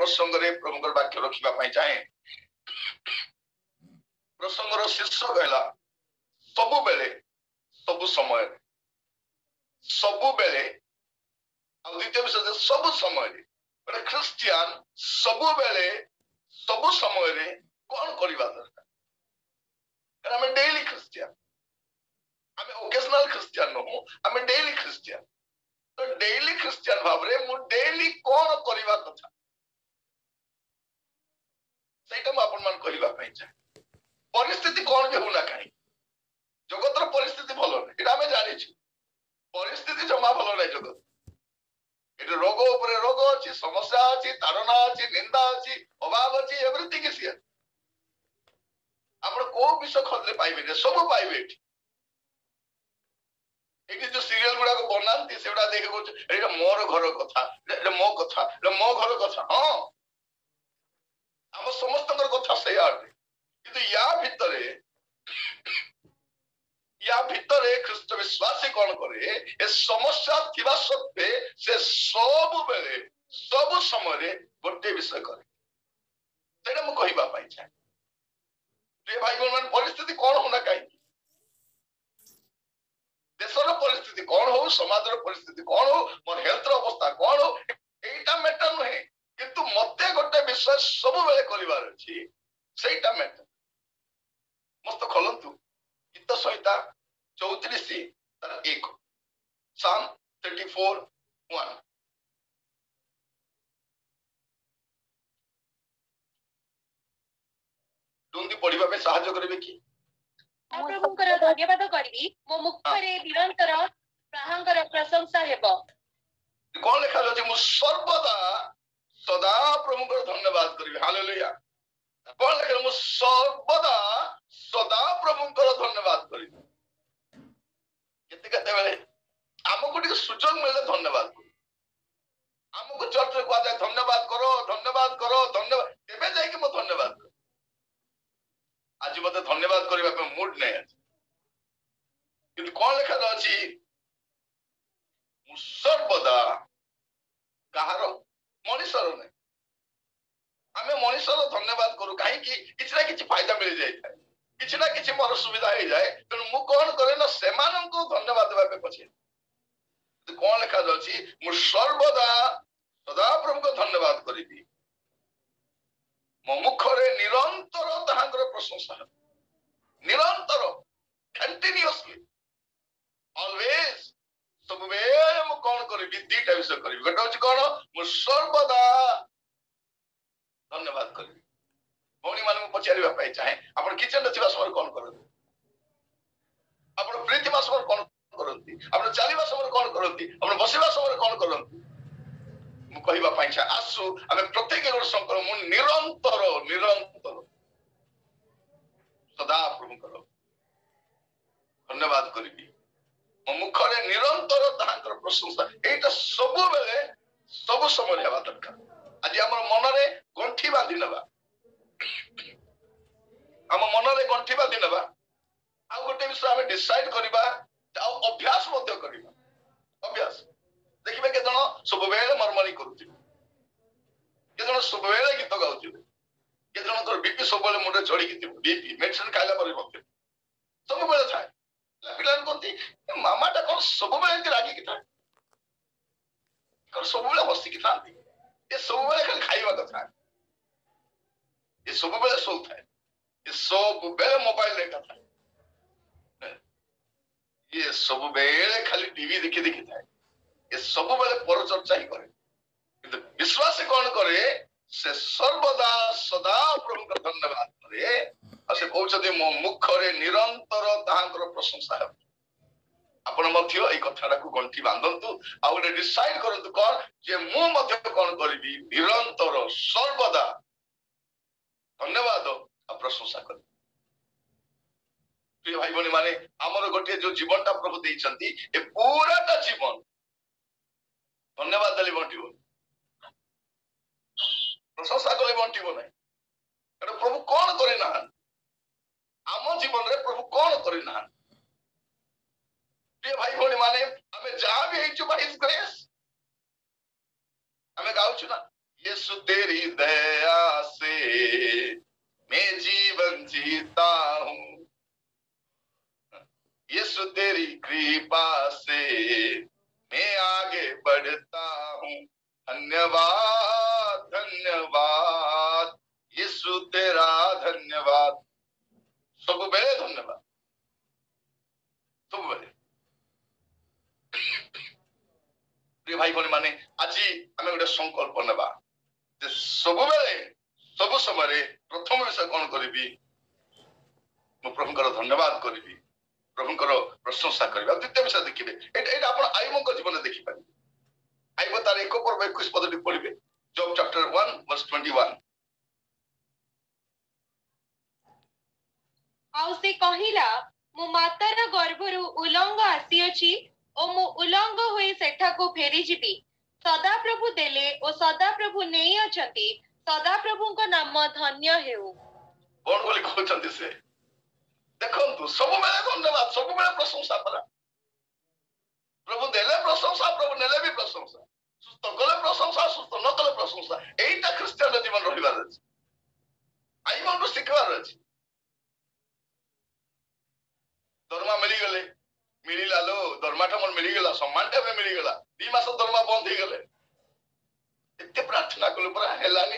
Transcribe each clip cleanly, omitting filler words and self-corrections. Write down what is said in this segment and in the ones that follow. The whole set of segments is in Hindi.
प्रसंग रे प्रभुकर वाक्य रखिबा पई चाहे। प्रसंगर शीर्षक कहला सबु बेले सबु समय सबु बेले और द्वितीय विषय सबु समय गोटे ख्रिस्टियान सबु बेले सबु समय रे कौन करबा दरकार। आम डेली ख्रिस्टियान, आम ओकेजनाल ख्रिस्टियान नुह, आम डेली ख्रिस्टियान। तो डेली ख्रिस्टियान भाव रे मु डेली कौन करबा कथा सेटा मु आपन मान कहबा पई चाहे। परिस्थिति कौन भी होना कहीं जगतर परिस्थिति भलो नहीं एटा हमें जानी छी। परिस्थिति जमा भलो नहीं जगत एटा रोग ऊपर रोग अछि, समस्या अछि, ताड़ना अछि, निंदा अछि, अभाव अछि, एवरीथिंग इज हियर। आपण को विषय खोजले पाइबे जे सब पाइबे एटी जो सीरियल गुडा को बनांती सेडा देखे को एटा मोर घर कथा, एटा मो कथा, एटा मो घर कथा। हां हम समस्तकर कथा से आटे किंतु या भितरे ख्रिस्ट विश्वासी कौन करे ए समस्या थिबा सत्वे से सब बेले सब समय गोटे विषय करे सेटा मु कहिबा पाई चाहे। प्रिय भाई बहन परिस्थिति कौन होना कहीं देशर परिस्थिति कौन हो, समाजर परिस्थिति कौन हो, मोर हेल्थ अवस्था कौन हो, एटा मैटर नुहे किंतु मते गोटे विषय सब बेले करिवार अछि सेटा मैटर। मस्त खोलंतु गीत संहिता 34:1 Psalm 34:1 डुंदी पढ़िबा पे सहायता करिवे कि प्रभुଙ୍କର धन्यवाद କରିବି ମୋ ମୁଖରେ ନିରନ୍ତର ପ୍ରଭୁଙ୍କର ପ୍ରଶଂସା ହେବ। कौन लिखा अछि मु सर्वदा सदा प्रभुଙ୍କର धन्यवाद करिवे। हालेलुया। कौन लिखा मु सर्वदा सदा प्रभुଙ୍କର धन्यवाद करिवे। केते केते बेले हमको टिके सुजोग मिले धन्यवाद करू। हमको चर्च रे कहता धन्यवाद करो धन्यवाद करो धन्यवाद केबे जाय कि मो धन्यवाद करो। आज मते धन्यवाद करिबा पे मूड नै अछि किंतु कौन लिखा अछि मु सर्वदा कहारो मनुष्यर नै आमे मनुष्यर धन्यवाद करू काहे कि किछ ना किछ फायदा मिल जाय थाए, किछ ना किछ मोर सुविधा हो जाए तेणु मु कौन करे ना सेमान को धन्यवाद देबा पे पछे। तो कौन लिखा अछि मु सर्वदा सदा प्रभु को धन्यवाद करिबी मो मुखरे निरंतर ताहांकर प्रशंसा निरंतर कंटिन्यूअसली ऑलवेज सब बेले मु कौन करिबी दीटा विषय करिबी। गोटे अछि कोन मु सर्वदा धन्यवाद करिबी। भौणी मान पचारिबा पाई चाहे आपण किचन रे थिबा समय कौन करथि, आपण प्रीति मा समय कौन करथि, आपण चालिबा समय कौन करथि, आपण बसिबा समय कौन करथि मु कहिबा पाई चाहे। आसु आमे प्रत्येक गोर संकल्प मु निरंतर निरंतर सदा प्रभु करो धन्यवाद करिबी मो मुखरे निरंतर ताहांकर प्रशंसा एटा सब बेले सब समय हेबा दरकार। आज हमर मनरे गंठी बांधी नबा हम मनरे गंठी बांधी नबा आ गोटे विषय हम डिसाइड करिबा आ अभ्यास मध्य करिबा। अभ्यास देखिबे के जण सब बेले मरमरी करूथि, के जण सब बेले गीत गाउथि, के जण कर बीपी सब बेले मुंडे चढ़ी कि बीपी मेडिसिन खाइला पर मध्य सब बेले थाए। पिलान कोंती मामाटा कौन सब बेले रागी कि थाए, कौन सब बेले हसी कि थांती, ये सब बेले खाली खाइबा कथा, ये सब बेले सोल थाए, ये सब बेले मोबाइल रे कथा, ये सब बेले खाली टीवी देखि देखि थाए, ये सब बेले पर चर्चा ही करे किंतु विश्वास कौन करे से सर्वदा सदा प्रभु का धन्यवाद करे आ से कहउछथि मो मुखरे निरंतर ताहांकर प्रशंसा हे। आपण मध्य ए कथाटा को गंठी बांधंतु आ ओले डिसाइड करंतु कोन जे मु मध्य कोन करिबी निरंतर सर्वदा धन्यवाद आ प्रशंसा कर। प्रिय भाई बहनी माने हमर गोटे जो जीवनटा प्रभु देइछंती ए पूराटा जीवन धन्यवाद देली बंटिबो प्रशंसा कले बंटिबो नै। एटा प्रभु कोन करे ना आम जीवन रे प्रभु कोन करे ना। प्रिय भाई बहनी माने हमें जहां भी हेचु बाय हिज ग्रेस हमें गाउछु ना यीशु तेरी दया से मैं जीवन जीता हूँ, यीशु तेरी कृपा से मैं आगे बढ़ता हूँ। धन्यवाद धन्यवाद यीशु तेरा धन्यवाद, सब बेले धन्यवाद, सब बेले। प्रिय भाई भौणी माने आज आम गोटे संकल्प नेबा जे सब बेले सब समय प्रथम विषय कौन करी, मु प्रभुंकर धन्यवाद करी, प्रभुंकर प्रशंसा करी। द्वितीय विषय देखिए, आप आयुब जीवन देखिपारे। आयुब तार 1 पर्व 21 पद पढ़े, जॉब चैप्टर 1 वर्स 21। आउ से कहिला, मु मातार गर्भरु उलंग आसीअछि ओ मु उलंग होई सेठाको फेरी जिबी। सदा प्रभु देले ओ सदा प्रभु नेई अछंती, सदा प्रभुଙ୍କ नाम धन्य हेउ। कौन बोली कहउछंती से देखंतु, सब बेले धन्यवाद, सब बेले प्रशंसा करा। प्रभु देले प्रशंसा, प्रभु नेले भी प्रशंसा, सुस्त कले प्रशंसा, सुस्त न कले प्रशंसा। एटा क्रिश्चियन जीवन रहिबार अछि, आइमन शिखबार अछि। दरमा मिली गले, मिलिला लो दरमाटा मन मिली गला, सम्मानटा में मिली गला, 2 मास दरमा बंद हो गले, एते प्रार्थना कले पर हेलानी।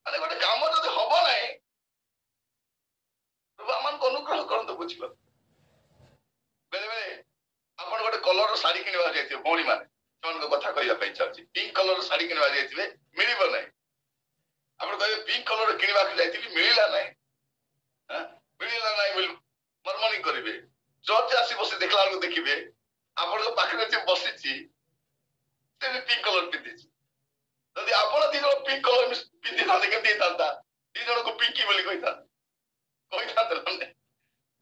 अरे गोटे काम जदि हबो नाही, प्रभु आमन को अनुग्रह करंतु बुझिबो। बेले बेले आपण गोटे कलर साड़ी किनवा जायथिबे, भौणी माने सेमान को कथा कहिया पई चाहछि, पिंक कलर साड़ी किनवा जायथिबे, मिलिबो नाही। आपण कहबे पिंक कलर किनवा के जायथिबे, मिलिला नाही, हां मिलिला नाही बोल मरमनी करिवे। चर्च आसी बसी देखला को देखिबे, आपण को पाखरे जे बसिछि से पिंक कलर पिंधिछि। यदि आपण दी जण पिंक कलर पिंधि था केते तांता, दी जण को पिंकी बोली कहिता लने।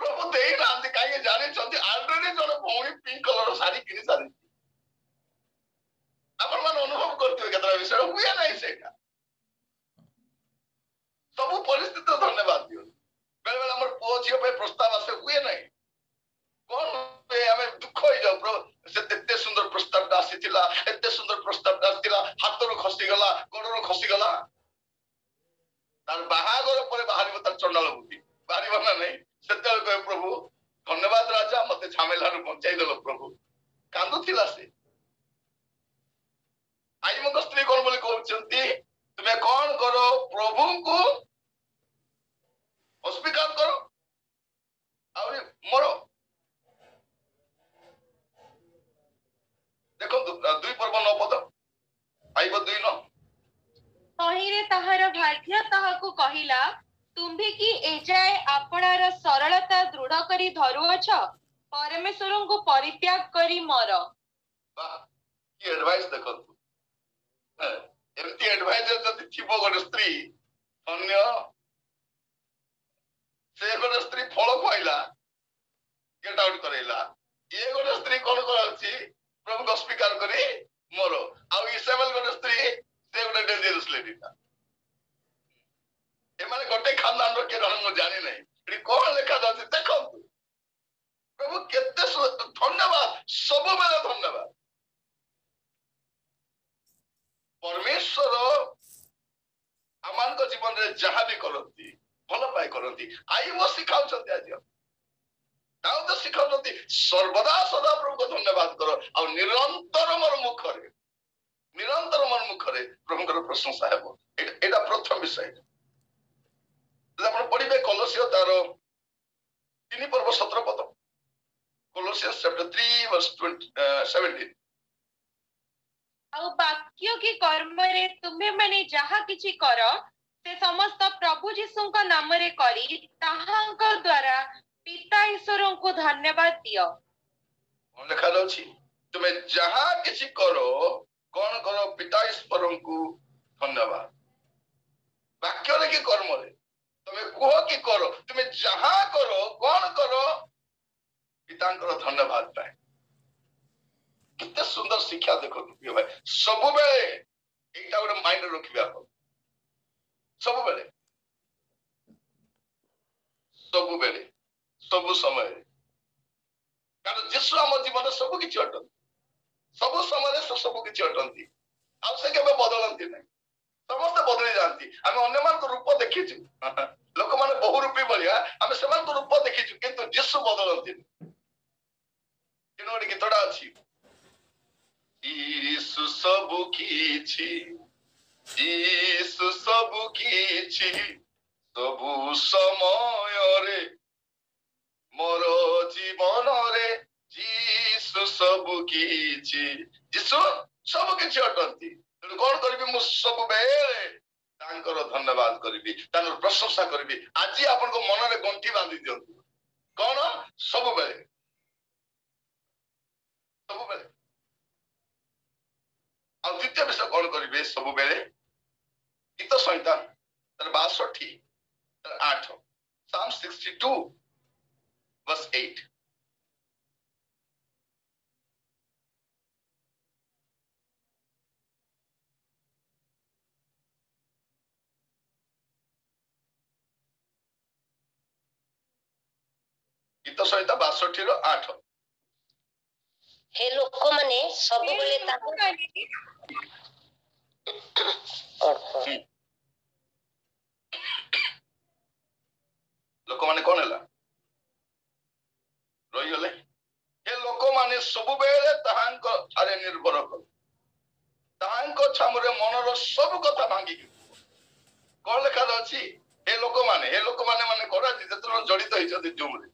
प्रभु देई नांती काहे जाने छथि, ऑलरेडी जण भौणी पिंक कलर साड़ी किनि सारी। आपण मन अनुभव करथिबे केतरा विषय हुए नाही सेटा। सब परिस्थिति धन्यवाद दियो। बेले बेले हमर पुओ झियो पे प्रस्ताव आसे हुए नाही, कौन पे हमें दुख हो जाओ। प्रभु से एते सुंदर प्रस्ताव आसीथिला, एते सुंदर प्रस्ताव आसीथिला, हाथरो खसी गला, गोड़रो खसी गला, तार बाहागर परे बाहरिबो तार चंडाल बुद्धि बाहरिबो ना नहीं। सेते कहे प्रभु धन्यवाद राजा, मते झमेलारु बचाई देलो। प्रभु कांदुथिला से। आई मो स्त्री कोन बोली कहउछंती, तुमे कोन करो, प्रभु को अस्वीकार करो और मरो। देखो 2 पर्व 9 पद, आइब 2 9। तहिरे ताहार भाग्य ताहाको कहिला, तुम्भी की एजाए आपणार सरलता दृढ़ करी धरुअछ, परमेश्वरन को परित्याग करी मर। वाह की एडवाइस देखो। एमती एडवाइजर जति थिबो गोटे स्त्री, अन्य से गोटे स्त्री फल पाइला, गेट आउट करैला। ये गोटे स्त्री कोन करछि, प्रभु को स्वीकार करी मरो। आ इसेबेल गोटे स्त्री से गोटे डेंजरस लेडी था। ए माने गोटे खानदान रो के रहन मु जानि नै। एडी कोन लेखा जाछि देखो। प्रभु केते धन्यवाद, सब बेले धन्यवाद। परमेश्वर आमान को जीवन रे जहां भी करंती भल पाई करंती। आई वो सिखाउ छथि आज दाऊ तो सिखाउ छथि, सर्वदा सदा प्रभु को धन्यवाद करो और निरंतर मोर मुखरे, निरंतर मोर मुखरे प्रभुଙ୍କର प्रशंसा हेबो। एटा प्रथम विषय। आपण पढिबे कोलोसियो तार 3 पर्व 17 पद, कोलोसियंस चैप्टर 3 वर्स 17। आउ वाक्य की कर्म रे तुम्हे माने जहा किछि कर, से समस्त प्रभु जीशुଙ୍କ नामरे करी ताहाଙ୍କ द्वारा पिता ईश्वरन को धन्यवाद दियो। लिखा जाउछि, तुमे जहा किछि करो, कोन करो, पिता ईश्वरन को धन्यवाद। वाक्य रे की कर्म रे तुमे कहो कि करो, तुमे जहा करो, कोन करो, पितांकर धन्यवाद पाए। कितने सुंदर शिक्षा देखो भाई। सब बेले एटा गोटे माइंड रखिबा, सब बेले, सब बेले, सब समय। कारण यीशु हम जीवन सब किछि अटन, सब समय सब किछि अटंती। ଆଉ ସେ କେବେ ବଦଳନ୍ତି ନାହିଁ, ସମସ୍ତେ ବଦଳି ଯାଆନ୍ତି। ଆମେ ଅନ୍ୟମାନଙ୍କ ରୂପ ଦେଖିଛୁ, ଲୋକମାନେ ବହୁ ରୂପୀ ଭଳିଆ ଆମେ ସେମାନଙ୍କ ରୂପ ଦେଖିଛୁ, କିନ୍ତୁ ଯୀଶୁ ବଦଳନ୍ତି। ଗୋଟେ ଗୀତଟା ଅଛି, ଯୀଶୁ ସବୁ କିଛି, ଯୀଶୁ ସବୁ କିଛି, ସବୁ ସମୟରେ ମୋର ଜୀବନରେ ଯୀଶୁ ସବୁ କିଛି, ଯୀଶୁ ସବୁ କିଛି ଅଟନ୍ତି। ତେଣୁ କଣ କରିବି, ମୁଁ ସବୁବେଳେ ତାଙ୍କର ଧନ୍ୟବାଦ କରିବି, ତାଙ୍କର ପ୍ରଶଂସା କରିବି। ଆଜି ଆପଣଙ୍କ ମନରେ ଗଣ୍ଠି ବାନ୍ଧି ଦିଅନ୍ତୁ, କଣ ସବୁବେଳେ, ସବୁବେଳେ। ଆଉ ଦ୍ୱିତୀୟ ବିଷୟ କଣ କରିବେ, ସବୁବେଳେ ଗୀତ ସଂହିତା 62:8, Psalm 62:8। ଗୀତ ସଂହିତା 62:8। हे ଲୋକମାନେ ସବୁବେଳେ ଲୋକମାନେ କଣ ହେଲା, ରହିଗଲେ। ହେ ଲୋକମାନେ ସବୁବେଳେ ତାହାଙ୍କ ଠାରେ ନିର୍ଭର କର, ତାହାଙ୍କ ଛାମୁରେ ମନର ସବୁ କଥା ଭାଙ୍ଗିକି। କଣ ଲେଖା ଅଛି, ହେ ଲୋକମାନେ, ହେ ଲୋକମାନେ ମାନେ କଣ, ଯେତେବେଳେ ଜଡିତ ହେଇଛନ୍ତି ଜୁମରେ,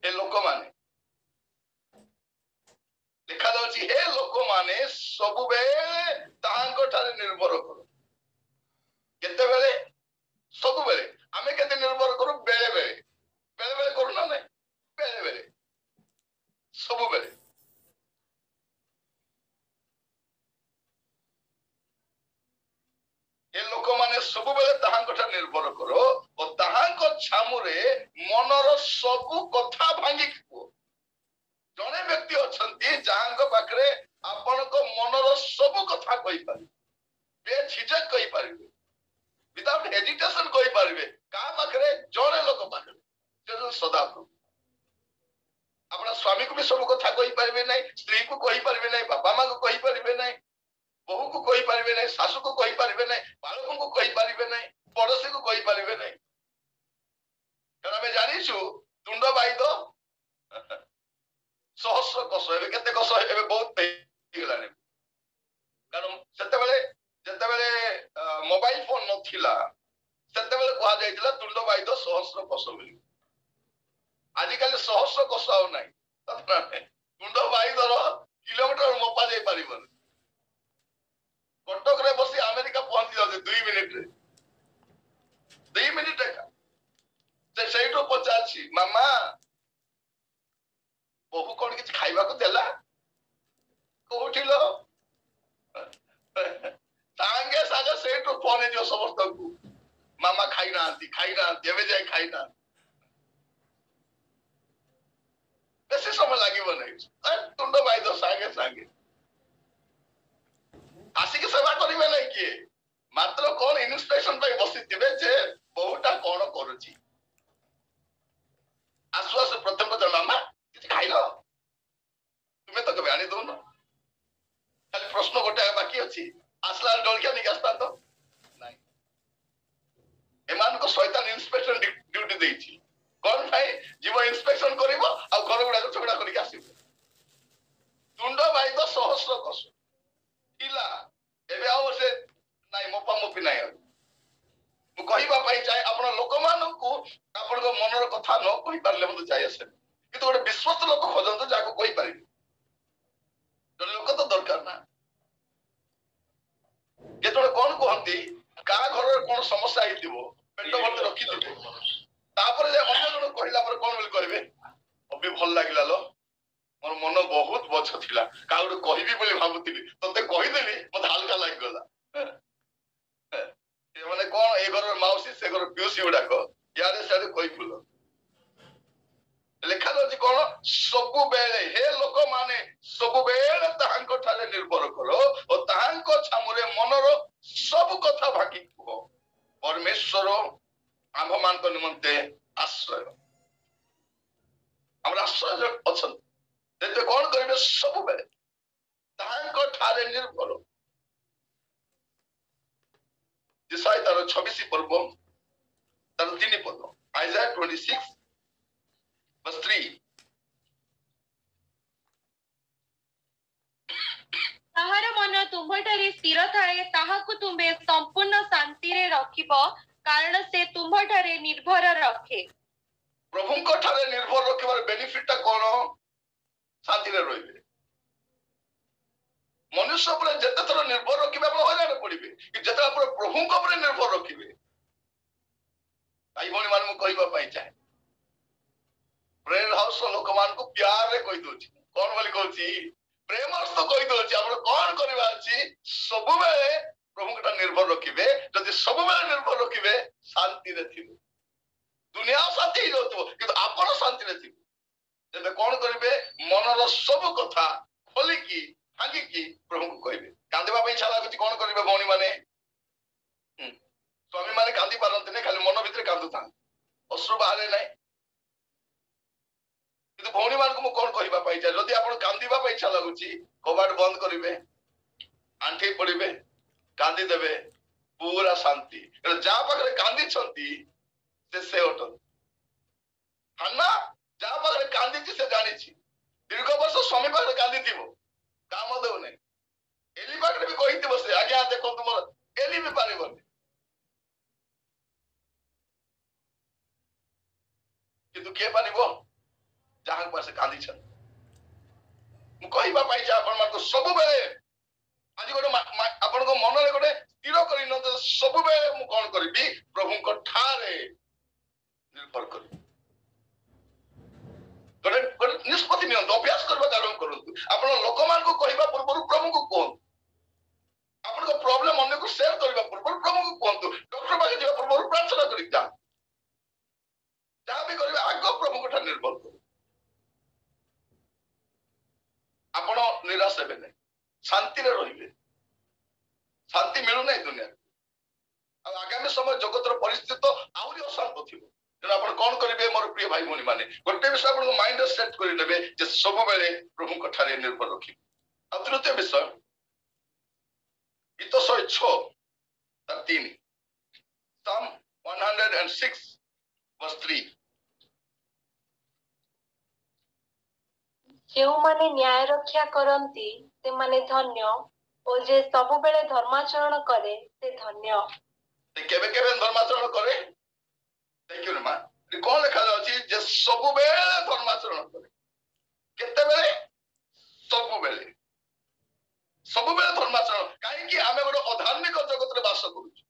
ହେ ଲୋକମାନେ ଲେଖା ଯାଉଛି, ହେ ଲୋକମାନେ ସବୁବେଳେ ତାହାଙ୍କ ଠାରେ ନିର୍ଭର କର। କେତେବେଳେ, ସବୁବେଳେ। ଆମେ କେତେ ନିର୍ଭର କରୁ, ବେଳେ ବେଳେ, ବେଳେ ବେଳେ କରୁନା ନାଇଁ, ବେଳେ ବେଳେ, ସବୁବେଳେ। ଏ ଲୋକମାନେ ସବୁବେଳେ ତାହାଙ୍କ ଠାରେ ନିର୍ଭର କର ଓ ତାହାଙ୍କ ଛାମୁରେ ମନର ସବୁ କଥା ଭାଙ୍ଗିକି କୁହ। ଜଣେ ବ୍ୟକ୍ତି ଅଛନ୍ତି ଯାହାଙ୍କ ପାଖରେ ଆପଣଙ୍କ ମନର ସବୁ କଥା କହିପାରିବେ, ବେଝିଝକ କହିପାରିବେ, ୱିଦାଉଟ୍ ହେଜିଟେସନ କହିପାରିବେ। କାହା ପାଖରେ, ଜଣେ ଲୋକ ପାଖରେ, ସେ ସଦାପ୍ରଭୁ। ଆପଣ ସ୍ୱାମୀକୁ ବି ସବୁ କଥା କହିପାରିବେ ନାହିଁ, ସ୍ତ୍ରୀକୁ କହିପାରିବେ ନାହିଁ, ବାପା ମାଙ୍କୁ କହିପାରିବେ ନାହିଁ, ବୋହୂକୁ କହିପାରିବେ ନାହିଁ, ଶାଶୁକୁ କହିପାରିବେ ନାହିଁ, ବାଳକଙ୍କୁ କହିପାରିବେ ନାହିଁ, ପଡୋଶୀକୁ କହିପାରିବେ ନାହିଁ। କାରଣ ଆମେ ଜାଣିଛୁ ତୁଣ୍ଡ ବାଇଦ ସହସ୍ର କୋଷ, ଏବେ କେତେ କୋଷ, ଏବେ ବହୁତ ହେଇଗଲାଣି। କାରଣ ଯେତେବେଳେ ମୋବାଇଲ ଫୋନ ନଥିଲା, ସେତେବେଳେ କୁହାଯାଇଥିଲା ତୁଣ୍ଡ ବାଇଦ ସହସ୍ର କୋଷ ବୋଲି। ଆଜିକାଲି ସହସ୍ର କୋଷ ଆଉ ନାହିଁ, ତୁଣ୍ଡ ବାଇଦର କିଲୋମିଟର ମପା ଯାଇ ପାରିବନି। କଟକରେ ବସି ଆମେରିକା ପହଞ୍ଚି ଯାଉଛି 2 ମିନିଟରେ, 2 ମିନିଟ ଏକା। ସେ ସେଇଠୁ ପଚାରୁଛି, ମାମା ବୋହୁ କଣ କିଛି ଖାଇବାକୁ ଦେଲା? କୋଉଠି ଲ? ସାଙ୍ଗେ ସାଙ୍ଗେ ସେଇଠୁ ଫୋନ ହେଇଯିବ ସମସ୍ତଙ୍କୁ, ମାମା ଖାଇନାହାନ୍ତି, ଖାଇନାହାନ୍ତି, ଏବେ ଯାଇ ଖାଇନାହାନ୍ତି। ବେଶୀ ସମୟ ଲାଗିବ ନାହିଁ, ତୁଣ୍ଡ ବାଇଦ ସାଙ୍ଗେ ସାଙ୍ଗେ ଆସିକି ସେବା କରିବେ ନାହିଁ କିଏ, ମାତ୍ର କଣ ଇନ୍ସପେକ୍ସନ ପାଇଁ ବସିଥିବେ ଯେ ବୋହୁଟା କଣ କରୁଛି। ଆସୁ ଆସୁ ପ୍ରଥମ କଥା, ମାମା କିଛି ଖାଇଲ? ତୁମେ ତ କେବେ ଆଣି ଦଉନ। ଖାଲି ପ୍ରଶ୍ନ ଗୋଟେ ବାକି ଅଛି, ଆସିଲା ଜଳଖିଆ ନେଇକି ଆସିଥାନ୍ତ ନାଇଁ। ଏମାନଙ୍କ ଶୈତାନ ଇନ୍ସପେକ୍ସନ ଡ୍ୟୁଟି ଦେଇଛି। କଣ ପାଇଁ? ଯିବ ଇନ୍ସପେକ୍ସନ କରିବ ଆଉ ଘର ଗୁଡାକ ଝଗଡା କରିକି ଆସିବ। ତୁଣ୍ଡ ବାଇଦ ସହସ୍ର କୋଷ ଥିଲା, ଏବେ ଆଉ ସେ ନାଇଁ, ମୋପା ମୋପି ନାହିଁ। ଆଉ ମୁଁ କହିବା ପାଇଁ ଚାହେଁ, ଆପଣ ଲୋକମାନଙ୍କୁ ଆପଣଙ୍କ ମନର କଥା ନ କହିପାରିଲେ ମତେ ଯାଇ ଆସେ, କିନ୍ତୁ ଗୋଟେ ବିଶ୍ୱସ୍ତ ଲୋକ ଖୋଜନ୍ତୁ ଯାହାକୁ କହିପାରିବେ। ଜଣେ ଲୋକ ତ ଦରକାର ନା। ଯେତେବେଳେ କଣ କୁହନ୍ତି, କାହା ଘରରେ କଣ ସମସ୍ୟା ହେଇଥିବ, ପେଟ ଭର୍ତ୍ତି ରଖିଥିବେ, ତାପରେ ଯେ ଅନ୍ୟ ଜଣ କହିଲା ପରେ କଣ ବୋଲି କହିବେ, ଅବି ଭଲ ଲାଗିଲା ଲ, ମୋର ମନ ବହୁତ ବୋଝ ଥିଲା, କାହା ଗୋଟେ କହିବି ବୋଲି ଭାବୁଥିଲି, ତତେ କହିଦେଲି, ମତେ ହାଲକା ଲାଗିଗଲା। ମାନେ କଣ, ଏ ଘରର ମାଉସୀ, ସେ ଘର ପିଉସୀ ଗୁଡାକ ଇଆଡେ ସିଆଡେ କହିବୁଲ। ଲେଖା ଯାଉଛି କଣ, ସବୁବେଳେ, ହେ ଲୋକମାନେ ସବୁବେଳେ ତାହାଙ୍କ ଠାରେ ନିର୍ଭର କର ଓ ତାହାଙ୍କ ଛାମୁରେ ମନର ସବୁ କଥା ଭାଙ୍ଗି କୁହ। ପରମେଶ୍ୱର ଆମ୍ଭମାନଙ୍କ ନିମନ୍ତେ ଆଶ୍ରୟ, ଆମର ଆଶ୍ରୟ ଅଛନ୍ତି। ସେଥିପାଇଁ କଣ କରିବେ, ସବୁବେଳେ ତାହାଙ୍କ ତାଙ୍କ ଠାରେ ନିର୍ଭର। ଯେସାଇ ତାର 26 ପର୍ବ ତାର 3 ପଦ, ଆଇଜାୟା 26:3। ତାହାର ମନ ତୁମ୍ଭଠାରେ ସ୍ଥିର ଥାଏ, ତାହାକୁ ତୁମେ ସମ୍ପୂର୍ଣ୍ଣ ଶାନ୍ତିରେ ରଖିବ, କାରଣ ସେ ତୁମ୍ଭଠାରେ ନିର୍ଭର ରଖେ। ପ୍ରଭୁଙ୍କ ଠାରେ ନିର୍ଭର ରଖିବାର ବେନିଫିଟ ଟା କଣ? ଶାନ୍ତିରେ ରହିବେ। ମନୁଷ୍ୟ ଉପରେ ଯେତେ ଥର ନିର୍ଭର ରଖିବେ ଆପଣ ହଇରାଣ ପଡିବେ, ଯେତେବେଳେ ଆପଣ ପ୍ରଭୁଙ୍କ ଉପରେ ନିର୍ଭର ରଖିବେ। ଭାଇ ଭଉଣୀ ମାନଙ୍କୁ କହିବା ପାଇଁ ଚାହେଁ, ପ୍ରେୟର ହାଉସ ଲୋକମାନଙ୍କୁ ପ୍ୟାରରେ କହିଦଉଛି, କଣ ବୋଲି କହୁଛି? ପ୍ରେମ ତ କହିଦଉଛି, ଆପଣ କଣ କରିବା ଅଛି? ସବୁବେଳେ ପ୍ରଭୁଙ୍କ ଠାରେ ନିର୍ଭର ରଖିବେ। ଯଦି ସବୁବେଳେ ନିର୍ଭର ରଖିବେ ଶାନ୍ତିରେ ଥିବେ। ଦୁନିଆ ଶାନ୍ତି ହେଇଯାଉଥିବ କିନ୍ତୁ ଆପଣ ଶାନ୍ତିରେ ଥିବେ। ତେବେ କଣ କରିବେ? ମନର ସବୁ କଥା ଖୋଲିକି ଭାଙ୍ଗିକି ପ୍ରଭୁଙ୍କୁ କହିବେ। କାନ୍ଦିବା ପାଇଁ ଇଚ୍ଛା ଲାଗୁଛି, କଣ କରିବେ ଭଉଣୀ ମାନେ? ସ୍ୱାମୀ ମାନେ କାନ୍ଦି ପାରନ୍ତିନି, ଖାଲି ମନ ଭିତରେ କାନ୍ଦୁଥାନ୍ତି, ଅଶ୍ରୁ ବାହାରେ ନାହିଁ। କିନ୍ତୁ ଭଉଣୀ ମାନଙ୍କୁ ମୁଁ କଣ କହିବା ପାଇଁ ଚାହେଁ, ଯଦି ଆପଣ କାନ୍ଦିବା ପାଇଁ ଇଚ୍ଛା ଲାଗୁଛି କବାଟ ବନ୍ଦ କରିବେ, ଆଣ୍ଠେଇ ପଡିବେ, କାନ୍ଦିଦେବେ, ପୁରା ଶାନ୍ତି। ଯାହା ପାଖରେ କାନ୍ଦିଛନ୍ତି ସେ ଅଟନ୍ତି। ହାନ୍ନା ଯାହା ପାଖରେ କାନ୍ଦିଛି ସେ ଜାଣିଛି, ଦୀର୍ଘ ବର୍ଷ ସ୍ୱାମୀ ପାଖରେ କାନ୍ଦିଥିବ, କାମ ଦେଉନାହିଁ। ଏଲି ପାଖରେ ବି କହିଥିବ ସେ, ଆଜ୍ଞା ଦେଖନ୍ତୁ ମୋର ଏଲି ବି ପାରିବନି। କିନ୍ତୁ କିଏ ପାରିବ? ଯାହାଙ୍କ ପାଖରେ କାନ୍ଦିଛନ୍ତି। ମୁଁ କହିବା ପାଇଁ ଚାହେଁ ଆପଣ ମାନଙ୍କୁ, ସବୁବେଳେ ଆଜି ଗୋଟେ ଆପଣଙ୍କ ମନରେ ଗୋଟେ ସ୍ଥିର କରିନିଅନ୍ତୁ, ସବୁବେଳେ ମୁଁ କଣ କରିବି? ପ୍ରଭୁଙ୍କ ଠାରେ ନିର୍ଭର କରିବି। ଗୋଟେ ନିଷ୍ପତ୍ତି ନିଅନ୍ତୁ, ଅଭ୍ୟାସ କରିବାକୁ ଆରମ୍ଭ କରନ୍ତୁ। ଆପଣ ଲୋକମାନଙ୍କୁ କହିବା ପୂର୍ବରୁ ପ୍ରଭୁଙ୍କୁ କୁହନ୍ତୁ। ଆପଣଙ୍କ ପ୍ରୋବ୍ଲେମ ଅନ୍ୟକୁ ସେୟାର କରିବା ପୂର୍ବରୁ ପ୍ରଭୁଙ୍କୁ କୁହନ୍ତୁ। ଡକ୍ଟର ପାଖରେ ଯିବା ପୂର୍ବରୁ ପ୍ରାର୍ଥନା କରି ଯାଆନ୍ତୁ। ଯାହା ବି କରିବେ ଆଗ ପ୍ରଭୁଙ୍କ ଠାରେ ନିର୍ଭର କରନ୍ତୁ। ଆପଣ ନିରାଶ ହେବେ ନାହିଁ, ଶାନ୍ତିରେ ରହିବେ। ଶାନ୍ତି ମିଳୁନାହିଁ ଦୁନିଆରେ। ଆଉ ଆଗାମୀ ସମୟ ଜଗତର ପରିସ୍ଥିତି ଆହୁରି ଅଶାନ୍ତ ଥିବ। ତେଣୁ ଆପଣ କଣ କରିବେ ମୋର ପ୍ରିୟ ଭାଇ ଭଉଣୀ ମାନେ? ଗୋଟେ ବିଷୟ ଆପଣଙ୍କ ମାଇଣ୍ଡରେ ସେଟ୍ କରିନେବେ ଯେ ସବୁବେଳେ ପ୍ରଭୁଙ୍କ ଠାରେ ନିର୍ଭର ରଖିବେ। ଆଉ ତୃତୀୟ ବିଷୟ, ଗୀତ 106:3, Psalm 106:3। ଯେଉଁମାନେ ନ୍ୟାୟ ରକ୍ଷା କରନ୍ତି ସେମାନେ ଧନ୍ୟ, ଓ ଯେ ସବୁବେଳେ ଧର୍ମାଚରଣ କରେ ସେ ଧନ୍ୟ। କେବେ କେବେ ଧର୍ମାଚରଣ କରେ? ଦେଖିବେ ମା, କଣ ଲେଖାଯାଉଛି? ଯେ ସବୁବେଳେ ଧର୍ମାଚରଣ କରେ। କେତେବେଳେ? ସବୁବେଳେ। ସବୁବେଳେ ଧର୍ମାଚରଣ। କାହିଁକି? ଆମେ ଗୋଟେ ଅଧାର୍ମିକ ଜଗତରେ ବାସ କରୁଛୁ।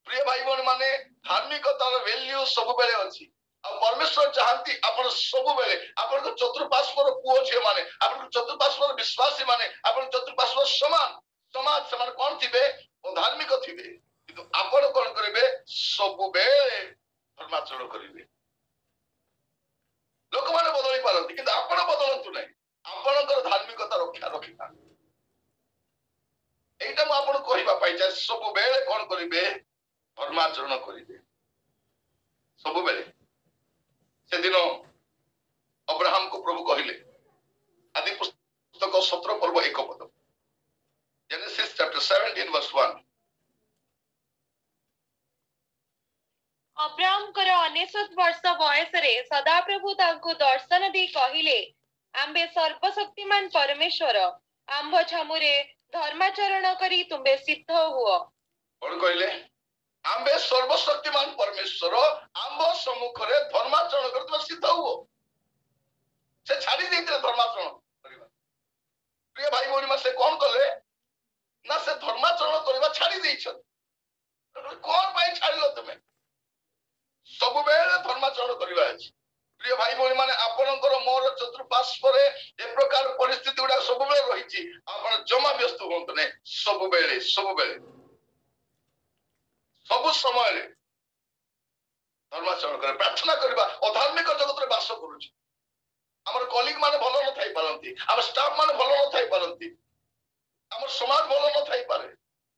ପ୍ରିୟ ଭାଇ ଭଉଣୀ ମାନେ, ଧାର୍ମିକତାର ଭ୍ୟାଲ୍ୟୁ ସବୁବେଳେ ଅଛି। ଆଉ ପରମେଶ୍ୱର ଚାହାନ୍ତି ଆପଣ ସବୁବେଳେ, ଆପଣଙ୍କ ଚତୁଃପାର୍ଶ୍ୱର ପୁଅ ଝିଅ ମାନେ, ଆପଣଙ୍କ ଚତୁଃପାର୍ଶ୍ୱର ବିଶ୍ୱାସୀ ମାନେ, ଆପଣଙ୍କ ଚତୁଃପାର୍ଶ୍ୱର ସମାଜ ସେମାନେ କଣ ଥିବେ? ଅଧାର୍ମିକ ଥିବେ। କିନ୍ତୁ ଆପଣ କଣ କରିବେ? ସବୁବେଳେ ଧର୍ମାଚରଣ କରିବେ। ଲୋକମାନେ ବଦଳି ପାରନ୍ତି କିନ୍ତୁ ଆପଣ ବଦଳନ୍ତୁ ନାହିଁ। ଆପଣଙ୍କର ଧାର୍ମିକତା ରଖିଥାନ୍ତି। এইটা ମୁଁ ଆପଣଙ୍କୁ କହିବା ପାଇଁ ଚାହେଁ, ସବୁବେଳେ କଣ କରିବେ? ଧର୍ମାଚରଣ କରିବେ। ସବୁବେଳେ। ସେଦିନ ଅବ୍ରାହମକୁ ପ୍ରଭୁ କହିଲେ, ଆଦି ପୁସ୍ତକ 17 ପର୍ବ 1 ପଦ, Genesis chapter 17:1। ଅବ୍ରାହମଙ୍କର 99 ବର୍ଷ ବୟସରେ ସଦାପ୍ରଭୁ ତାଙ୍କୁ ଦର୍ଶନ ଦେଇ କହିଲେ, ଆମ୍ଭେ ସର୍ବଶକ୍ତିମାନ ପରମେଶ୍ୱର ଆମ୍ଭ ଛାମୁରେ ଧର୍ମାଚରଣ କରି ତୁମ୍ଭେ ସିଦ୍ଧ ହୁଅ। କଣ କହିଲେ? ଆମ୍ଭେ ସର୍ବଶକ୍ତିମାନ ପରମେଶ୍ୱର ଆମ୍ଭ ସମ୍ମୁଖରେ ଧର୍ମାଚରଣ କରି ତୁମେ ସିଦ୍ଧ ହୁଅ। ସେ ଛାଡି ଦେଇଥିଲେ ଧର୍ମାଚରଣ କରିବା। ପ୍ରିୟ ଭାଇ ଭଉଣୀ ମାନେ, ସେ କଣ କଲେ ନା ସେ ଧର୍ମାଚରଣ କରିବା ଛାଡି ଦେଇଛନ୍ତି। କଣ ପାଇଁ ଛାଡିଲ ତୁମେ? ସବୁବେଳେ ଧର୍ମାଚରଣ କରିବା ଅଛି। ପ୍ରିୟ ଭାଇ ଭଉଣୀ ମାନେ, ଆପଣଙ୍କର ମୋର ଚତୁଃପାର୍ଶ୍ୱରେ ଏ ପ୍ରକାର ପରିସ୍ଥିତି ଗୁଡା ସବୁବେଳେ ରହିଛି। ଆପଣ ଜମା ବ୍ୟସ୍ତ ହୁଅନ୍ତୁ ନାହିଁ। ସବୁବେଳେ ସବୁ ସମୟରେ ଧର୍ମାଚରଣ କରିବା, ପ୍ରାର୍ଥନା କରିବା। ଅଧାର୍ମିକ ଜଗତରେ ବାସ କରୁଛି। ଆମର କଲିଗ ମାନେ ଭଲ ନଥାଇ ପାରନ୍ତି, ଆମ ଷ୍ଟାଫ ମାନେ ଭଲ ନଥାଇ ପାରନ୍ତି, ଆମର ସମାଜ ଭଲ ନଥାଇ ପାରେ,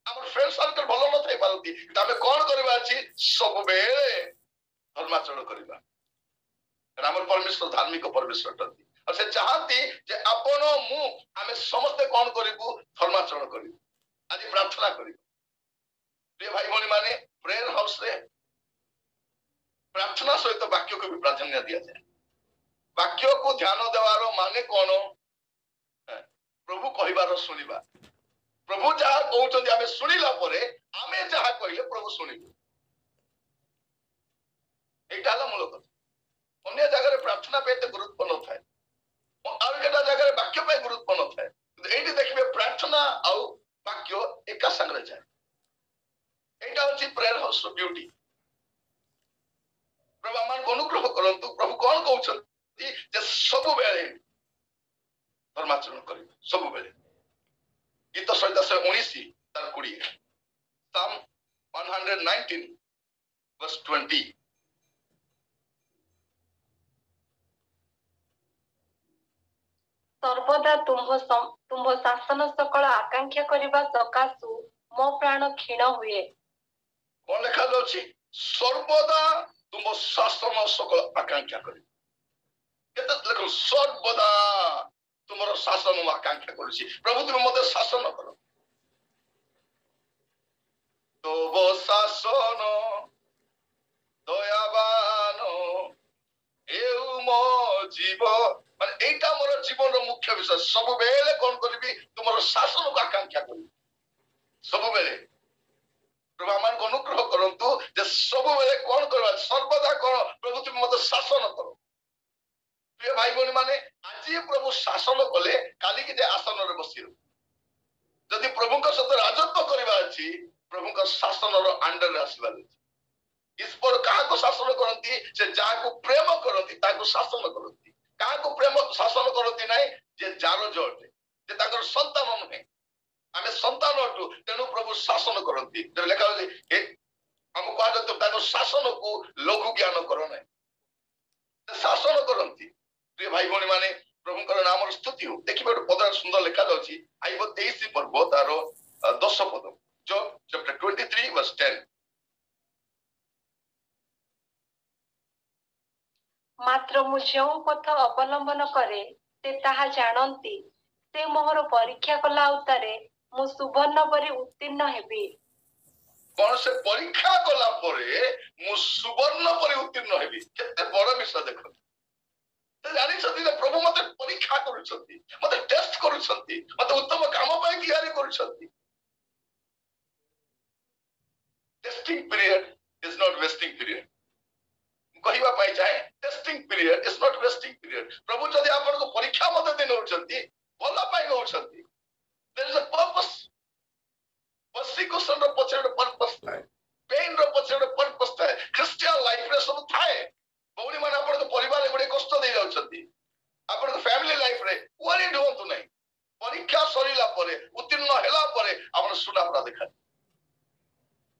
ଆମର ଫ୍ରେଣ୍ଡ ସର୍କଲ ଭଲ ନଥାଇ ପାରନ୍ତି। କିନ୍ତୁ ଆମେ କଣ କରିବା ଅଛି? ସବୁବେଳେ ଧର୍ମାଚରଣ କରିବା। ଆମର ପରମେଶ୍ୱର ଧାର୍ମିକ ପରମେଶ୍ୱର ଅଟନ୍ତି। और से चाहती जे आपण मु आमे समस्त कौन करिबु धर्माचरण करिबु आज प्रार्थना करिबु प्रिय भाई भौणी माने प्रेयर हाउस रे प्रार्थना सहित वाक्य को भी प्राधान्य दिया जाए वाक्य को ध्यान देवार माने कौन प्रभु कहबार सुनिबा प्रभु जहाँ कहते आमे सुनिला परे आमे जहाँ कहले प्रभु शुणिबे एटा हला मूल कथा अन्य जगह प्रार्थना पे एते गुरुत्व न थाए और केटा जगह वाक्य पे गुरुत्व न थाए एठी देखबे प्रार्थना आउ वाक्य एका संगे जाए एटा होची प्रेयर हाउस रो ब्यूटी प्रभु आमान अनुग्रह करंतु प्रभु कौन कहउछन जे सब बेले धर्माचरण करिबे सब बेले गीत संहिता 19 तार 20 Psalm 119 verse 20 सर्वदा तुम्भ शासन सकल आकांक्षा करबा सकाशु मो प्राण क्षीण हुए कौन लिखा जाउछि सर्वदा तुम शासन सकल आकांक्षा करि केते लिखल सर्वदा तुमरो शासन आकांक्षा करूछि प्रभु तुम मते शासन करो तो वो शासन दयावान एउ मो जीव माने एटा मोर जीवन रो मुख्य विषय सब बेले कोन करबी तुमरो शासन को आकांक्षा करी सब बेले प्रभु आमान को अनुग्रह करंतु जे सब बेले कोन करबा सर्वदा कोन प्रभु तुम मते शासन करो प्रिय भाई बहन माने आज प्रभु शासन कले काली के जे आसन रे बसिरो जदि प्रभु का सत राजत्व करबा अछि प्रभु का शासन रो अंडर रे आसीबा ईश्वर कहा को शासन करती से जहाँ को प्रेम करती ताको शासन करती कहा को प्रेम शासन करती नहीं जे जार जटे जे ताकर संतान नहे आमे संतान अटु तेनु प्रभु शासन करती जे लेखा ए हम कहा जतो ताको शासन को लघु ज्ञान करो नहीं शासन करती प्रिय भाई भौणी माने प्रभु कर नाम स्तुति हो देखिबे पद सुंदर लेखा जाउची आइबो 23 पर्व तार 10 पद जो चैप्टर 23 वर्स 10 मात्र मु जो पथ अवलंबन करे से ताहा जानती से मोहर परीक्षा कला उतारे मु सुवर्ण परि उत्तीर्ण हेबी कौन से परीक्षा कला परे मु सुवर्ण परि उत्तीर्ण हेबी केते बड़ विषय देखो ते जानि छथि जे प्रभु मते परीक्षा करूछथि मते टेस्ट करूछथि मते उत्तम काम पय तैयारी करूछथि testing period is not wasting period कहिबा पाई चाहे testing period is not wasting period प्रभु जदि आपन को परीक्षा मते दिन होछथि भला पाई होछथि there is a purpose persecution रो पछे पर्पस थाए पेन रो पछे पर्पस थाए क्रिश्चियन लाइफ रे सब थाए बौनी माने आपन को परिवार गुडे कष्ट दे जाउछथि आपन को फैमिली लाइफ रे वरी होंतु नै परीक्षा सरीला परे उत्तीर्ण हेला परे आपन सुना परा देखा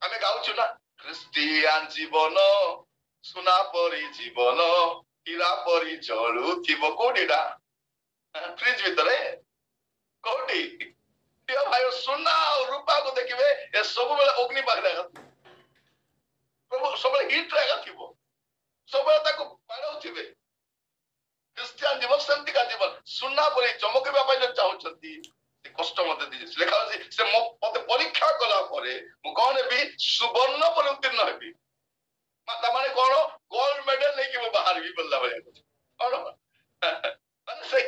आमे गाउछु ना क्रिश्चियन जीवन सुना परी जीवन हीरा परी जलु थिबो कोडीडा फ्रिज भितरे कोडी त्यो भाइ सुना और रूपा को देखिबे ए सब बेला अग्नि पाखरे प्रभु सब हिट रहेगा थिबो सब बेला ताको बाड़ौ थिबे क्रिश्चियन जीवन शांति का जीवन सुना परी चमकबा पाइ जे चाहउछथि कष्ट मते दिस लेखा अछि से मते परीक्षा कला परे मु कोन भी सुवर्ण पर उत्तीर्ण हेबी माता माने कोन गोल्ड मेडल नहीं कि वो बाहर भी बल्ला बले और माने से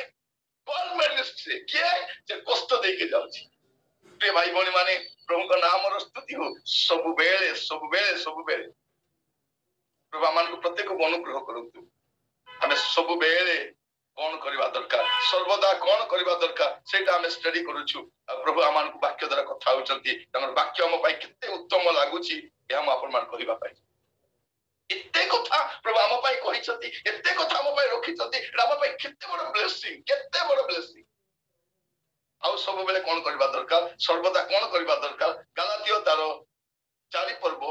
गोल्ड मेडलिस्ट से के जे कष्ट दे के जाउ छी प्रिय भाई भौणी माने प्रभु का नाम और स्तुति हो सब बेले प्रभु मान को प्रत्येक को अनुग्रह करंतु हमें सब बेले कौन करबा दरकार सर्वदा कौन करबा दरकार सेटा हमें स्टडी करूछु प्रभु आमान को वाक्य द्वारा कथा होचंती तमर वाक्य हम पाई केते उत्तम लागुची ए हम आपन मान कहबा पाई एते कथा प्रभु हम पाई कहि छथि एते कथा हम पाई रखि छथि हम पाई केते बड़ ब्लेसिंग आउ सब बेले कौन करबा दरकार सर्वदा कौन करबा दरकार गलातियो तार 4 पर्व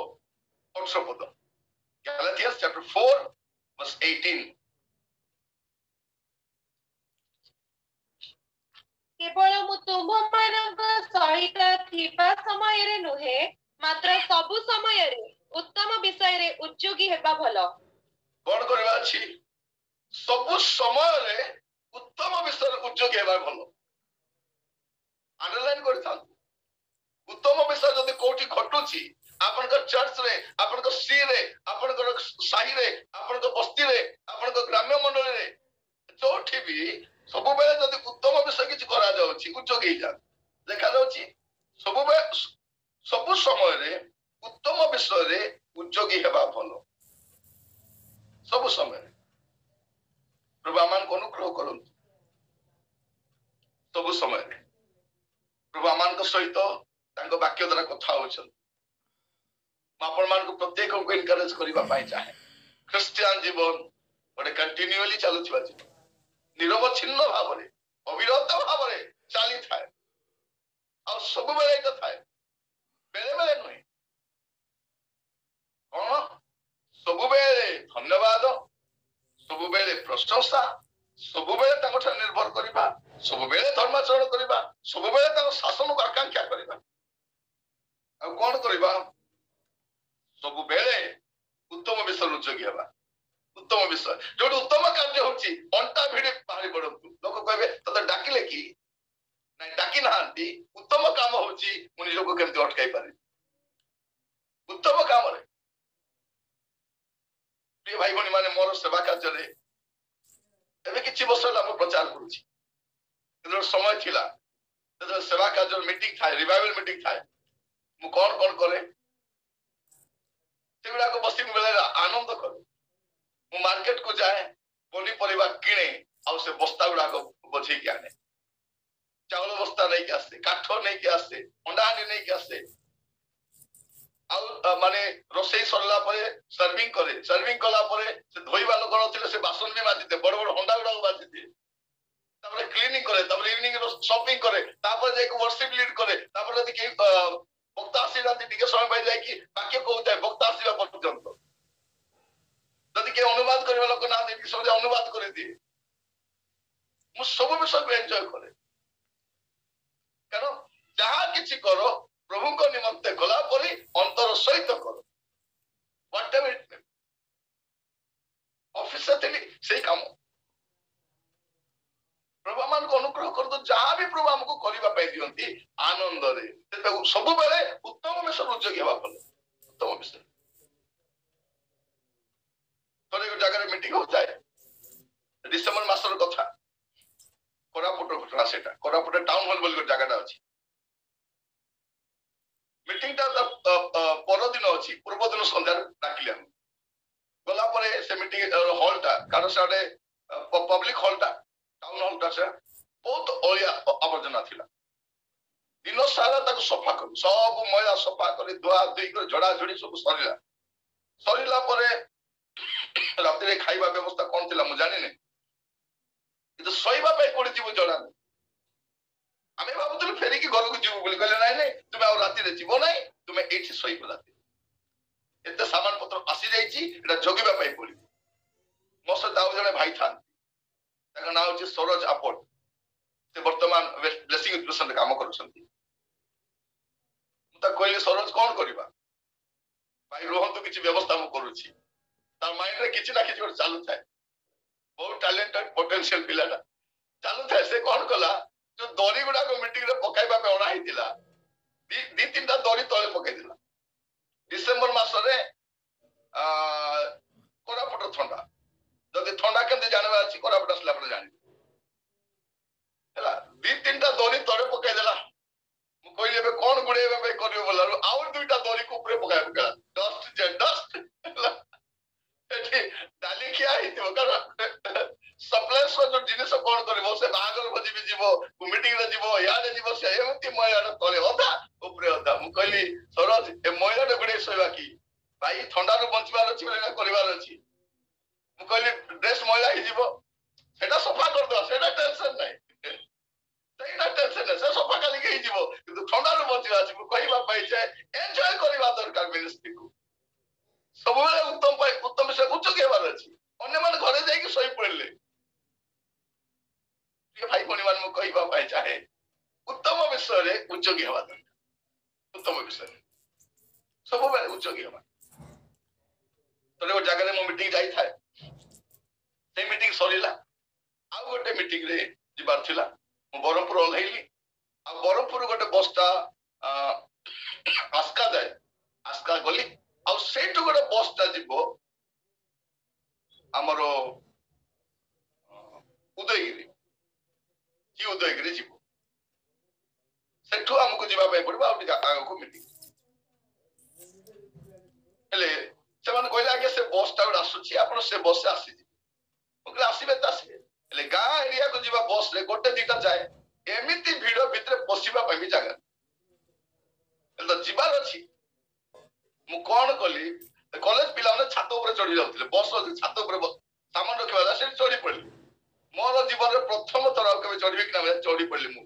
18 पद गलातियस चैप्टर 4 वर्स 18 केवल मु तुम्भମାନଙ୍କ सहित थिबा समय रे नुहे मात्र सबु समय रे उत्तम विषय रे उद्योगी हेबा भलो कौन करबा छी सबु समय रे उत्तम विषय उद्योगी हेबा भल अंडरलाइन कर उत्तम विषय जदि कोठी घटुची आपनकर चर्च रे आपनकर सी रे आपनकर साही रे आपनकर बस्ती रे आपनकर ग्राम्य मंडल रे जोठी भी सब बेले जदि उत्तम विषय किछि करा जाउची उद्योगी जा देखा जाउची सब बेले सब समय रे उत्तम विषय रे उद्योगी हेबा भल सब समय रे प्रभु आमान को अनुग्रह करंतु सब समय रे प्रभु आमान सहित वाक्य द्वारा कथा होचन आपण मान को प्रत्येक को एनकरेज करबा पाई चाहे क्रिश्चियन जीवन गोटे कंटिन्यूअली चलुथिबा जीवन निरवच्छिन्न भाव रे अविरत भाव रे चली थाए और सब बेले कथा है बेले बेले नहीं कौन सब बेले धन्यवाद सब बेले प्रशंसा सब बेले ताको ठार निर्भर करबा सब बेले धर्माचरण करबा सब बेले ताको शासन को आकांक्षा करबा आ कौन करबा सब बेले उत्तम विषय उद्योगी हेबा उत्तम विषय जो उत्तम कार्य होची अंटा भिड़े बाहरी पड़तु लोक कहबे तते डाकिले कि नहीं डाकी नांती उत्तम काम होची मुनि लोक केमति अटकाई पारे उत्तम काम रे प्रिय भाई भणी माने मोर सेवा कार्य रे एबे किछि वर्ष ला हम प्रचार करूची एदर समय थिला एदर सेवा कार्य मीटिंग थाए रिवाइवल मीटिंग थाए मु कौन कौन करे सेगुड़ा को बसी बेले आनंद करे मु मार्केट को जाए पनी परिवा किणे आ से बस्ता गुड़ा को बोझे के आने चावल बस्ता नहीं के आसे काठ नहीं के आसे अंडाहांडी नहीं के आसे आ माने रोसई सरला परे सर्विंग कला परे से धोइबा लोक नथिले से बासन भी माजिते बड़ बड़ हंडा गुड़ा माजिते तापर क्लीनिंग करे तापर इवनिंग रो शॉपिंग करे तापर जे को वर्शिप लीड करे तापर यदि के वक्ता आशीर्वाद टिके समय पाई जाय कि वाक्य कहउता है वक्ता आशीर्वाद पर्यंत यदि के अनुवाद करबा लोक ना देखि सब अनुवाद करे दिए मु सब विषय को एन्जॉय करे कारण जहां किछि करो प्रभु को निमंते गला परी अंतर सहित करो व्हाटएवर इट मे ऑफिस से सही काम प्रभु मान को अनुग्रह कर दो जहां भी प्रभु हमको करबा पाई दियंती आनंद रे सब बेले उत्तम विषय उद्योगी हेबा भल उत्तम विषय थोड़े जगह मीटिंग हो जाए डिसेंबर मासर कथा कोरापुट घटना सेटा कोरापुट टाउन हॉल बोल जगह अछि मीटिंग ता पर दिन अछि पूर्व दिन संध्या डाकिले हम गला परे से मीटिंग हॉल ता कारण साडे पब्लिक हॉल ता टाउन हॉल ता से बहुत ओलिया आवर्जना थिला दिन सारा ताको सफा कर सब मैला सफा कर धुआ धुई कर झड़ा झड़ी सब सरीला परे रात रे खाइबा व्यवस्था कोन थिला मु जानि नै इतो सोइबा पे कोडी जीव जड़ा नै आमे बाबुतल फेरी की घर को जीव बोली कहले नै नै तुमे आ राती रे जीव नै तुमे एठी सोइब राती एते सामान पत्र आसी जाई छी एटा जगिबा पे पड़ी मोसे दाव जने भाई थान ताका नाम अछि सरोज आपट से वर्तमान ब्लेसिंग एजुकेशन काम करछंती मुता कहली सरोज कोन करबा भाई रोहन तो किछि व्यवस्था मु करूछि तार माइंड रे किछि ना किछि चालू थाए बहुत टैलेंटेड पोटेंशियल पिलाटा चालू थाए से कोन कला जो दरी गुडा को मीटिंग रे पकाइबा पे ओना हितिला दी तीनटा दरी तळे पकाइ दिला डिसेंबर मास रे कोरापुट ठंडा जदि ठंडा केमते जानबा अछि कोरापुट असला पर जानि हला दी तीनटा दरी तळे पकाइ दिला मु कहले बे कोन गुडे बे करियो बोलारो आउ दुईटा दरी को ऊपर पकाइ पकला डस्ट जे डस्ट एठी डाली खिया हितो कर सप्लायर्स जो जिनिस कोन करबो से बागर भजी भी जीवो मीटिंग रे जीवो याडे जीवो से एमती मयला तले होता ऊपर होता मु कहली सरोज ए मयला रे गुडे सोइबा की भाई ठंडा रो बंचबार अछि बोले ना करबार अछि मु कहली ड्रेस मयला ही जीवो सेटा सफा कर दो सेटा टेंशन नै सेटा टेंशन नै से सफा काली के ही जीवो किंतु ठंडा रो बंचबा अछि मु कहबा पाई छै एन्जॉय करबा दरकार मिनिस्ट्री को सब उत्तम विषय उच्च केबार अछि अन्य मान घरे जाई कि सोई पड़ले भाई भणी मान मु कहबा पाई चाहे उत्तम विषय रे उच्चोगी हेबा दरकार उत्तम विषय सब बेले उच्चोगी हेबा तो जगह रे मो मीटिंग जाई थाए से मीटिंग सरीला आ गोटे मीटिंग रे जिबार थिला मु बरमपुर ओल्हेली आ बरमपुर गोटे बसटा आस्का जाए आस्का गली आ सेठु गोटे बसटा जिवो हमरो उदयगिरी जी उदयगिरी जीव सेठु हमको जीवा पड़ो आगे मीटिंग हेले से कहले आगे से बसटा गोटे आसुची आप से बस से आसी आसबे तो आसबे हेले गाँ एरिया को जीवा बस रे गोटे दीटा जाए एमती भिड़ भितर पशिबा भी जगह तो जीवार अच्छी मु कौन कली कॉलेज पिला छात उपर चढ़ी जाते बस छात उपर सामान रखा से चढ़ी पड़ी मोर जीवन प्रथम थर के चढ़ी कि चढ़ी पड़ी मु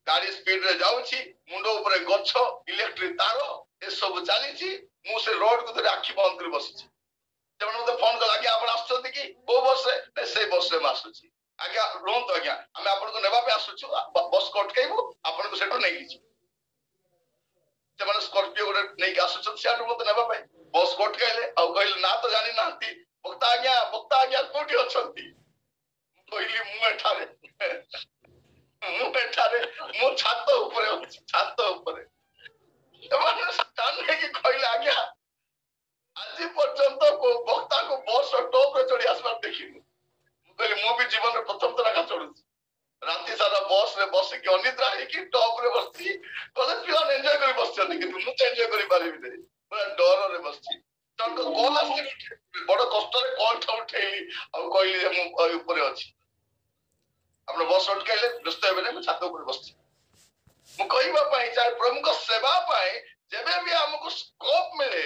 गाड़ी स्पीड रे जाउची मुंडो ऊपर गछ इलेक्ट्रिक तार ए सब चली मु से रोड को धरे आखि बंद कर बसी मत फोन कला कि आप आसुच्च कि को बस रे से बस रे आसुची आज्ञा रुहतु आज्ञा आम आपको नेबा आसुचु बस को अटकैबू आपको सेठू नहीं स्कॉर्पियो गोटे नहीं आसुच्च सियाडू मत नेबा बस को अटकैले आ कहले ना तो जानी ना बक्ता आज्ञा कोठी अछंती कहली मु एठारे मु छात ऊपर अछि छात ऊपर एमाने स्थान है कि कहले आज्ञा आज पर्यंत को बक्ता को बस टॉप रे चढ़ी आसबार देखिनु कहली मु भी जीवन रे प्रथम तरह का चढ़ू राति सारा बस रे बस के अनिद्रा है कि टॉप रे बसती कॉलेज पिला एंजॉय करी बसछन कि मु तो एंजॉय करी पारिबि नहीं पूरा डर रे बसती तनको कॉल आसी बड़ कष्ट रे कॉल उठेली आ कहली मु ऊपर अछि अपन बस अटकैले व्यस्त हेबे नहीं छात ऊपर बसती मु कहबा पई चाहे प्रमुख सेवा पाए जेबे भी हमको स्कोप मिले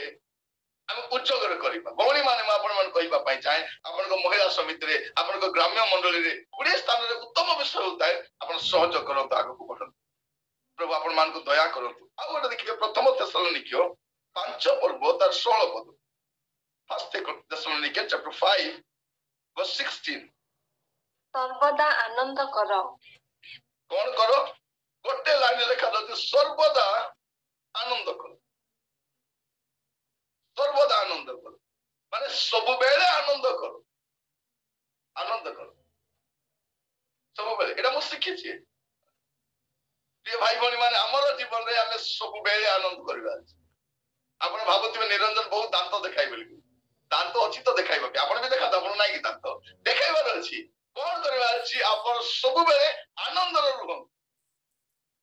हम उच्चगर करिबा भौणी माने आपण मन कहबा पई चाहे आपण को महिला समिति रे आपण को ग्राम्य मंडली रे गुडे स्थान रे उत्तम विषय होता है आपण सहयोग करत आगु को बढ़न प्रभु आपण मान को दया करंतु आ गोटे देखिबे प्रथम थेसलोनिकियो 5 पर्व तार 16 पद फर्स्ट थेसलोनिकियन चैप्टर 5 वर्स 16 सर्वदा आनंद करो कौन करो गोटे लाइन लिखा जाती सर्वदा आनंद करो सर्वदा आनंद करो माने सब बेले आनंद करो सब बेले एटा मु शिखी छी प्रिय भाई भनी माने हमर जीवन रे हमें सब बेले आनंद करबा आपण भाबुथिबे निरंजन बहुत दांत देखाई बोली दांत अछि तो देखाइबा आपण भी देखा आपण नाही कि दांत देखाइबार अछि कौन करबा अछि आपण सब बेले आनंद रे रुहन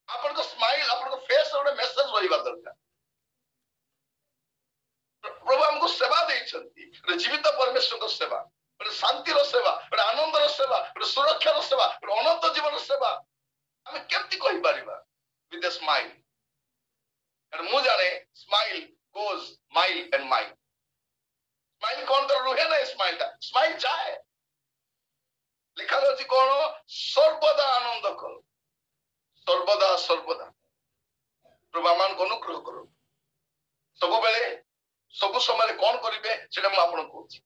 आपण को स्माइल आपण को फेस रे मेसेज होइबा दरकार प्रभु हमको सेवा देइछंती जीवित परमेश्वर को सेवा शांति रो सेवा आनंद रो सेवा सुरक्षा रो सेवा अनंत जीवन रो सेवा हम केमती कहि परिबा विद अ स्माइल एंड मु जाने smile goes mile and mile smile कौन तो रुहे ना स्माइल चाहे लिखा जाଉଛି कौन सर्वदा आनंद करो सर्वदा प्रभु मान को अनुग्रह करो सब बेले सब समय कौन करिवे सेटा मु आपन कहूची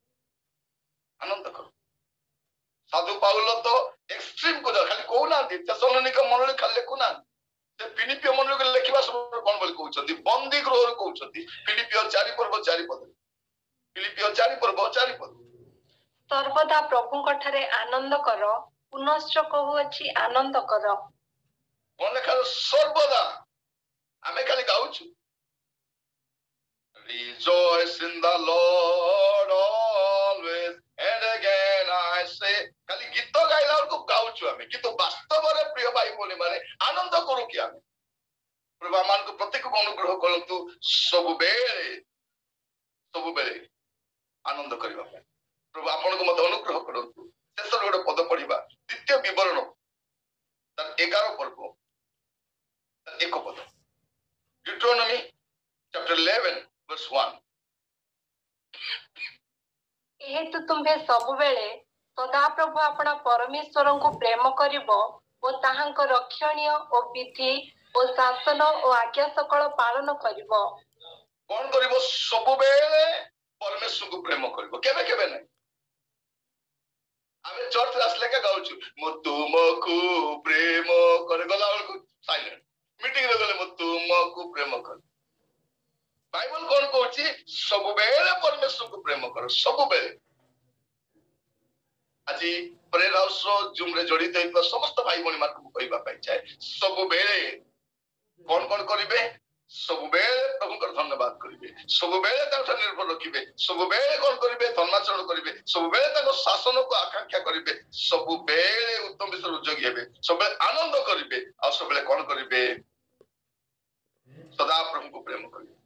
आनंद करो साधु पाउल तो एक्सट्रीम को खाली कहू ना थेसलोनिक मंडली खाली लेखु ना से फिलिपियो मंडली को लेखिबा सब कोन बोली कहउछंती बंदी गृह रे कहउछंती फिलिपियो 4 पर्व 4 पद फिलिपियो 4 पर्व 4 पद सर्वदा प्रभु कठारे आनंद करो पुनश्च कहूची आनंद करो कोन लेखा सर्वदा आमे खाली गाउछु Rejoice in the Lord always and again I say खाली गीत गाइला को गाउछु आमे किंतु वास्तव रे प्रिय भाई बोली माने आनंद करू कि आमे प्रभु मान को प्रत्येक को अनुग्रह करंतु सब बेले आनंद करबा प्रभु आपन को मत अनुग्रह करंतु शेष गोटे पद पढ़िबा द्वितीय विवरण तार 11 पर्व तार 1 पद ड्यूटेरोनॉमी चैप्टर 11 verse 1 एहेतु तुम्हे सब बेले सदा प्रभु अपना परमेश्वर को प्रेम करिवो ओ ताहांक रक्षणीय ओ विधि ओ शासन ओ आज्ञा सकल पालन करिवो कौन करिवो सब बेले परमेश्वर को प्रेम करिवो केबे केबे नै आमे चर्च आसले के गाउछु मो तुमको प्रेम कर गला को साइलेंट मीटिंग रे गले मो तुमको प्रेम कर बाइबल कौन कहूची सब बेले परमेश्वर को प्रेम करो सब बेले आज आज प्रेयर हाउस जूम रे जड़ित होइबा समस्त भाई भणी मानकु कहबा पाई चाहे सब बेले कौन कौन करिवे सब बेले प्रभुकर धन्यवाद करिवे सब बेले तांका निर्भर रखिबे सब बेले कौन करिवे धर्माचरण करिवे सब बेले तांको शासन को आकांक्षा करिवे सब बेले उत्तम विषय उद्योगी हेबे सब बेले आनंद करिवे आ सब बेले कौन करिवे सदा प्रभु को प्रेम करिवे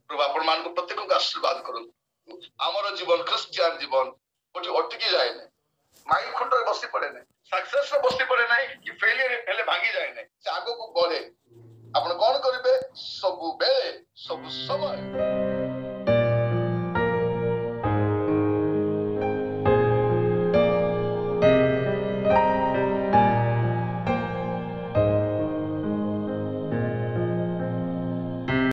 प्रभु आपण मान को प्रत्येक को आशीर्वाद करन हमर जीवन क्रिश्चियन जीवन कोठी अटकी जाए नै माइल खुंटर बसी पड़े नै सक्सेस रे बसी पड़े नै कि फेलियर हेले भागी जाए नै से आगो को बढ़े आपण कौन करिवे सब बेले सब समय